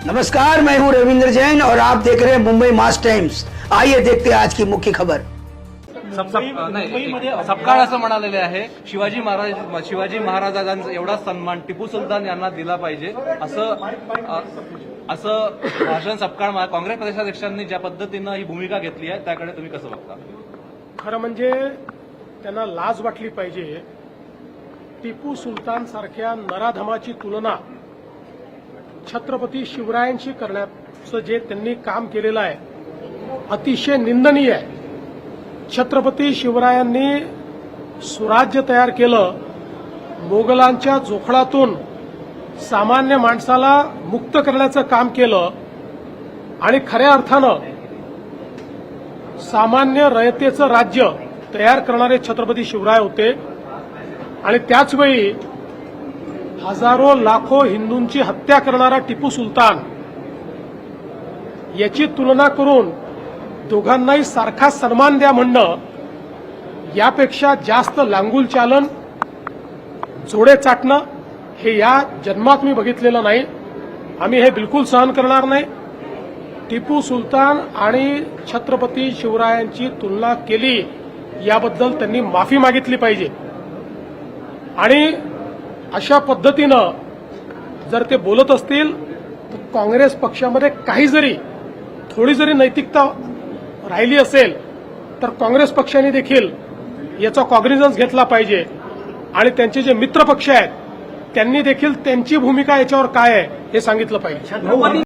नमस्कार, मैं हूं रविंद्र जैन और आप देख रहे हैं मुंबई मास टाइम्स। आइए देखते हैं आज की मुख्य खबर। सपकाळ असं म्हणालेले आहे शिवाजी महाराजांचा एवढा सन्मान टिपू सुलतान यांना दिला पाहिजे असं भाषण सपकाळ काँग्रेस प्रदेशाध्यक्षांनी ज्या पद्धतीनं ही भूमिका घेतली आहे त्याकडे तुम्ही कसं बघता? खरं म्हणजे त्यांना लाज वाटली पाहिजे। टिपू सुलतान सारख्या नराधमाची तुलना छत्रपती शिवरायांशी करण्याचं जे त्यांनी काम केलेलं आहे अतिशय निंदनीय आहे। छत्रपती शिवरायांनी सुराज्य तयार केलं, मोगलांच्या जोखडातून सामान्य माणसाला मुक्त करण्याचं काम केलं आणि खऱ्या अर्थानं सामान्य रयतेचं राज्य तयार करणारे छत्रपती शिवराय होते। आणि त्याचवेळी हजारो लाखो हिंदूंची हत्या करणारा टिपू सुलतान याची तुलना करून दोघांनाही सारखा सन्मान द्या म्हणणं यापेक्षा जास्त लांगुल चालन, जोडे चाटणं हे या जन्मात मी बघितलेलं नाही। आम्ही हे बिलकुल सहन करणार नाही। टिपू सुलतान आणि छत्रपती शिवरायांची तुलना केली याबद्दल त्यांनी माफी मागितली पाहिजे। आणि अशा पद्धतीनं जर ते बोलत असतील तर काँग्रेस पक्षामध्ये काही जरी थोडी जरी नैतिकता राहिली असेल तर काँग्रेस पक्षाने देखील याचा कॉग्निझन्स घेतला पाहिजे आणि त्यांचे जे मित्र पक्ष आहेत त्यांनी देखील त्यांची भूमिका याच्यावर काय आहे हे सांगितलं पाहिजे।